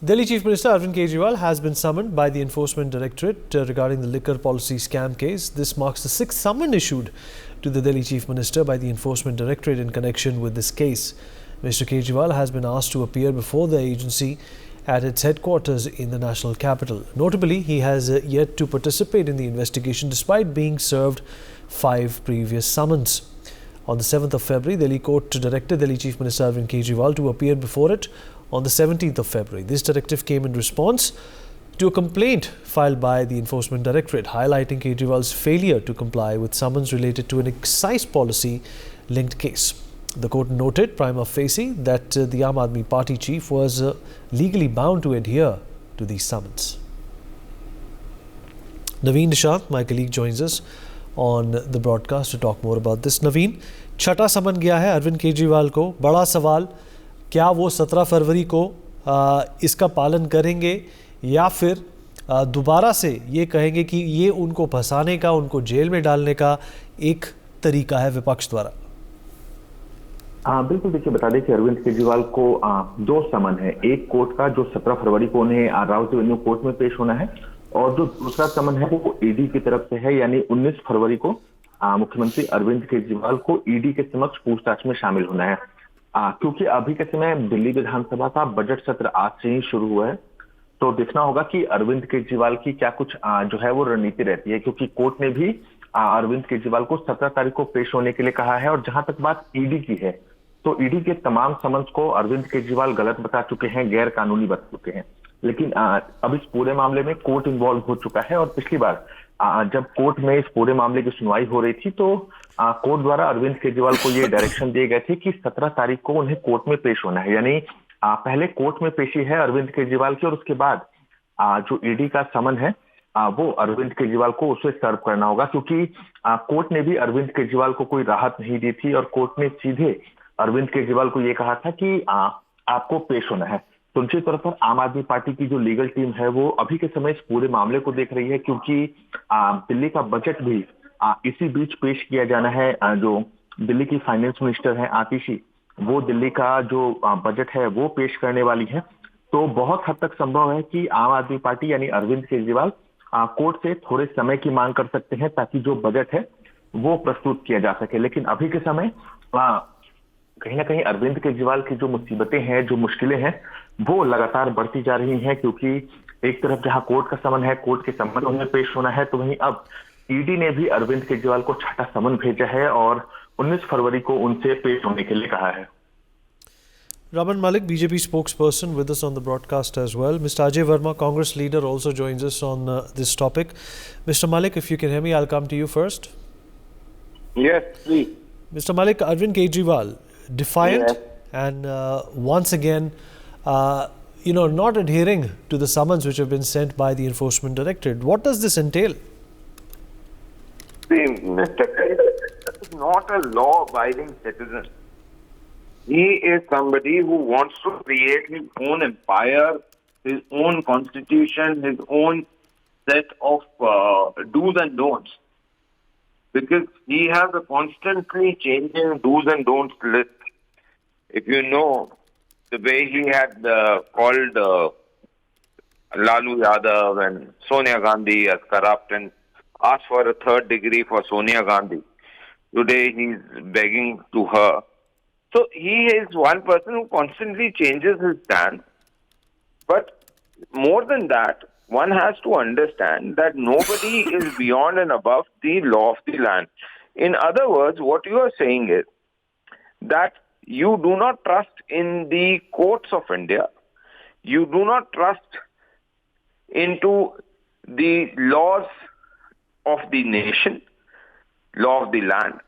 Delhi Chief Minister Arvind Kejriwal has been summoned by the Enforcement Directorate regarding the liquor policy scam case. This marks the sixth summon issued to the Delhi Chief Minister by the Enforcement Directorate in connection with this case. Mr. Kejriwal has been asked to appear before the agency at its headquarters in the national capital. Notably, he has yet to participate in the investigation despite being served 5 previous summons. On the 7th of February, Delhi court directed Delhi Chief Minister Arvind Kejriwal to appear before it on the 17th of February. This directive came in response to a complaint filed by the Enforcement Directorate highlighting Kejriwal's failure to comply with summons related to an excise policy linked case. The court noted prima facie that the Aam Aadmi Party chief was legally bound to adhere to these summons. Naveen Nishant, my colleague, joins us on the broadcast to talk more about this. Naveen, छठा समन गया है अरविंद केजरीवाल को. बड़ा सवाल, क्या वो 17 फरवरी को इसका पालन करेंगे या फिर दोबारा से ये कहेंगे कि ये उनको फंसाने का, उनको जेल में डालने का एक तरीका है विपक्ष द्वारा? बिल्कुल, देखिए बता दें कि अरविंद केजरीवाल को 2 समन है. एक कोर्ट का जो 17 फरवरी को उन्हें राउत एवेन्यू कोर्ट में पेश होना है, और जो दूसरा समन है वो ईडी की तरफ से है, यानी 19 फरवरी को मुख्यमंत्री अरविंद केजरीवाल को ईडी के समक्ष पूछताछ में शामिल होना है. क्योंकि अभी के समय दिल्ली विधानसभा का बजट सत्र आज से ही शुरू हुआ है, तो देखना होगा कि अरविंद केजरीवाल की क्या कुछ जो है वो रणनीति रहती है, क्योंकि कोर्ट ने भी अरविंद केजरीवाल को 17 तारीख को पेश होने के लिए कहा है. और जहां तक बात ईडी की है, तो ईडी के तमाम समन्स को अरविंद केजरीवाल गलत बता चुके हैं, गैर कानूनी बता चुके हैं. लेकिन अब इस पूरे मामले में कोर्ट इन्वॉल्व हो चुका है, और पिछली बार जब कोर्ट में इस पूरे मामले की सुनवाई हो रही थी, तो कोर्ट द्वारा अरविंद केजरीवाल को ये डायरेक्शन दिए गए थे कि 17 तारीख को उन्हें कोर्ट में पेश होना है. यानी पहले कोर्ट में पेशी है अरविंद केजरीवाल की, और उसके बाद जो ईडी का समन है वो अरविंद केजरीवाल को उसे सर्व करना होगा, क्योंकि कोर्ट ने भी अरविंद केजरीवाल को कोई राहत नहीं दी थी, और कोर्ट ने सीधे अरविंद केजरीवाल को ये कहा था कि आपको पेश होना है. तो दूसरी तरफ पर आम आदमी पार्टी की जो लीगल टीम है वो अभी के समय इस पूरे मामले को देख रही है, क्योंकि दिल्ली का बजट भी इसी बीच पेश किया जाना है. जो दिल्ली की फाइनेंस मिनिस्टर हैं आतिशी, वो दिल्ली का जो बजट है वो पेश करने वाली है. तो बहुत हद तक संभव है कि आम आदमी पार्टी यानी अरविंद केजरीवाल कोर्ट से थोड़े समय की मांग कर सकते हैं ताकि जो बजट है वो प्रस्तुत किया जा सके. लेकिन अभी के समय कहीं ना कहीं अरविंद केजरीवाल की जो मुसीबतें हैं, जो मुश्किलें हैं, वो लगातार बढ़ती जा रही हैं, क्योंकि एक तरफ जहां कोर्ट का समन है, कोर्ट के समन उन्हें पेश होना है, तो वहीं अब ईडी ने भी अरविंद केजरीवाल को छठा समन भेजा है और 19 फरवरी को उनसे पेश होने के लिए कहा है. Raman Malik, BJP spokesperson, with us on the broadcast as well. Mr. Ajay Verma, Congress leader, also joins us on this topic. Mr. Malik, if you can hear me, I'll come to you first. Yes, please. Mr. Malik, Arvind Kejriwal, defiant and once again, not adhering to the summons which have been sent by the Enforcement Directorate. What does this entail? See, Mr. Kejriwal is not a law-abiding citizen. He is somebody who wants to create his own empire, his own constitution, his own set of do's and don'ts. Because he has a constantly changing do's and don'ts list. If you know, the way he had called Lalu Yadav and Sonia Gandhi as corrupt and asked for a 3rd degree for Sonia Gandhi. Today he's begging to her. So he is one person who constantly changes his stance. But more than that, one has to understand that nobody is beyond and above the law of the land. In other words, what you are saying is that you do not trust in the courts of India. You do not trust into the laws of the nation, law of the land,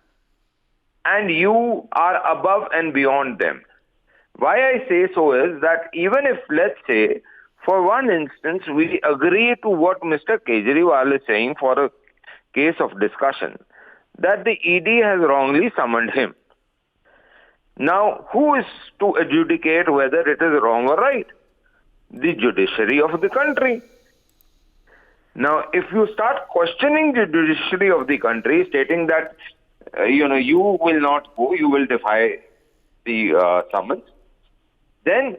and you are above and beyond them. Why I say so is that even if, let's say, for one instance, we agree to what Mr. Kejriwal is saying for a case of discussion, that the ED has wrongly summoned him. Now, who is to adjudicate whether it is wrong or right? The judiciary of the country. Now, if you start questioning the judiciary of the country, stating that, you will not go, you will defy the summons, then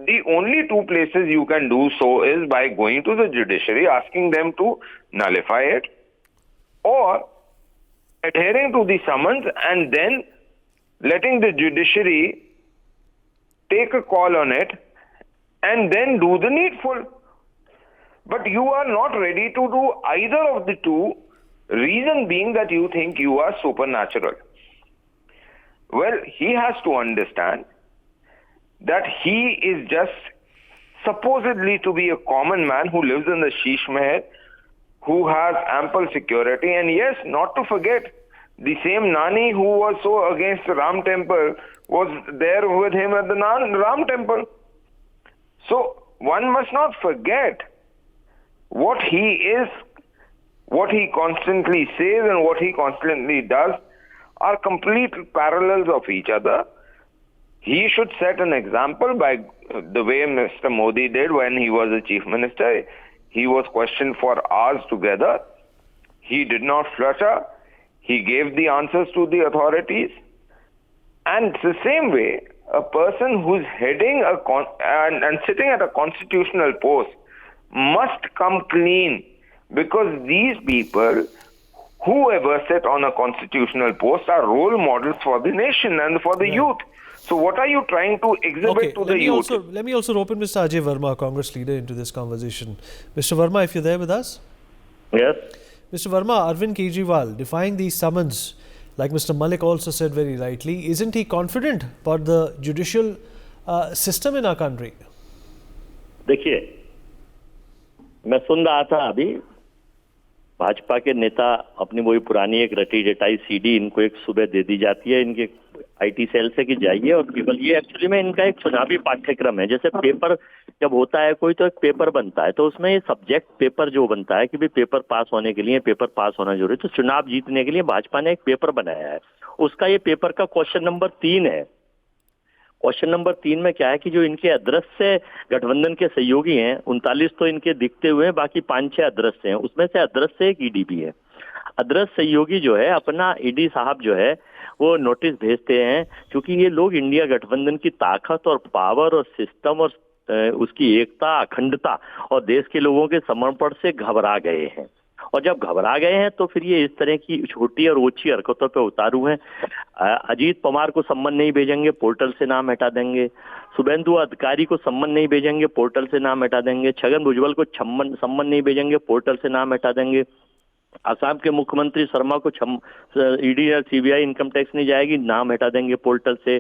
the only two places you can do so is by going to the judiciary, asking them to nullify it, or adhering to the summons and then letting the judiciary take a call on it and then do the needful. But you are not ready to do either of the two, reason being that you think you are supernatural. Well, he has to understand that he is just supposedly to be a common man who lives in the Sheesh Mahal, who has ample security. And yes, not to forget, the same Nani who was so against the Ram temple was there with him at the Ram temple. So one must not forget what he is, what he constantly says and what he constantly does are complete parallels of each other. He should set an example by the way Mr. Modi did when he was the chief minister. He was questioned for hours together. He did not flutter. He gave the answers to the authorities. And it's the same way, a person who's heading and sitting at a constitutional post must come clean, because these people, whoever sit on a constitutional post, are role models for the nation and for the youth. So what are you trying to exhibit to the youth? Let me also rope in Mr. Ajay Verma, Congress leader, into this conversation. Mr. Verma, if you're there with us. Yes. Mr. Verma, Arvind Kejriwal defying these summons, like Mr. Malik also said very rightly, isn't he confident about the judicial system in our country? देखिए, मैं सुन रहा था अभी भाजपा के नेता अपनी वही पुरानी एक रटी जटाई सीडी इनको एक सुबह दे दी जाती है इनके आईटी सेल से कि जाइए, और केवल ये एक्चुअली में इनका एक चुनावी पाठ्यक्रम है। जैसे पेपर जब होता है कोई, तो एक पेपर बनता है, तो उसमें ये सब्जेक्ट पेपर जो बनता है कि भाई पेपर पास होने के लिए पेपर पास होना जरूरी है, तो चुनाव जीतने के लिए भाजपा ने एक पेपर बनाया है। उसका ये पेपर का क्वेश्चन नंबर 3 है। क्वेश्चन नंबर 3 में क्या है कि जो इनके अदृश्य गठबंधन के सहयोगी हैं, 39 तो इनके दिखते हुए हैं, बाकी 5-6 अदृश्य हैं। उसमें से अदृश्य एक ईडी भी है। अदृश्य सहयोगी जो है अपना ईडी साहब जो है वो नोटिस भेजते हैं, क्योंकि ये लोग इंडिया गठबंधन की ताकत और पावर और सिस्टम और उसकी एकता, अखंडता और देश के लोगों के समर्पण से घबरा गए हैं। और जब घबरा गए हैं तो फिर ये इस तरह की छोटी और ओछी हरकतों पे उतारू हैं। अजीत पवार को सम्मन नहीं भेजेंगे, पोर्टल से नाम हटा देंगे। शुभेंदु अधिकारी को सम्मन नहीं भेजेंगे, पोर्टल से नाम हटा देंगे। छगन भुजबल को सम्मन नहीं भेजेंगे, पोर्टल से नाम हटा देंगे। असम के मुख्यमंत्री शर्मा को ईडी या सीबीआई इनकम टैक्स नहीं जाएगी, नाम हटा देंगे पोर्टल से।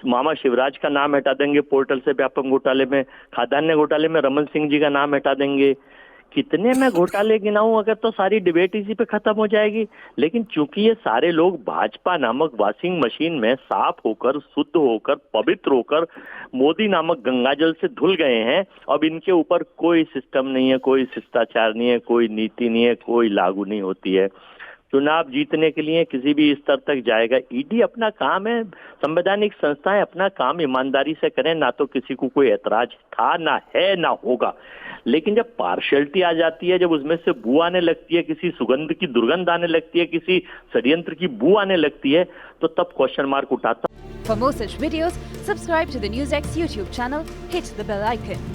मामा शिवराज का नाम हटा देंगे पोर्टल से व्यापक घोटाले में। खाद्यान्न घोटाले में रमन सिंह जी का नाम हटा देंगे। कितने मैं घोटाले गिनाऊं अगर, तो सारी डिबेट इसी पे खत्म हो जाएगी। लेकिन चूंकि ये सारे लोग भाजपा नामक वॉशिंग मशीन में साफ होकर, शुद्ध होकर, पवित्र होकर मोदी नामक गंगाजल से धुल गए हैं, अब इनके ऊपर कोई सिस्टम नहीं है, कोई शिष्टाचार नहीं है, कोई नीति नहीं है, कोई लागू नहीं होती है। चुनाव जीतने के लिए किसी भी स्तर तक जाएगा। ईडी अपना काम है, संवैधानिक संस्थाएं अपना काम ईमानदारी से करें, ना तो किसी को कोई ऐतराज था, ना है, ना होगा। लेकिन जब पार्शियलिटी आ जाती है, जब उसमें से बू आने लगती है, किसी सुगंध की दुर्गंध आने लगती है, किसी षड्यंत्र की बू आने लगती है, तो तब क्वेश्चन मार्क उठाता। For more such videos, subscribe to the NewsX YouTube channel, hit the bell icon.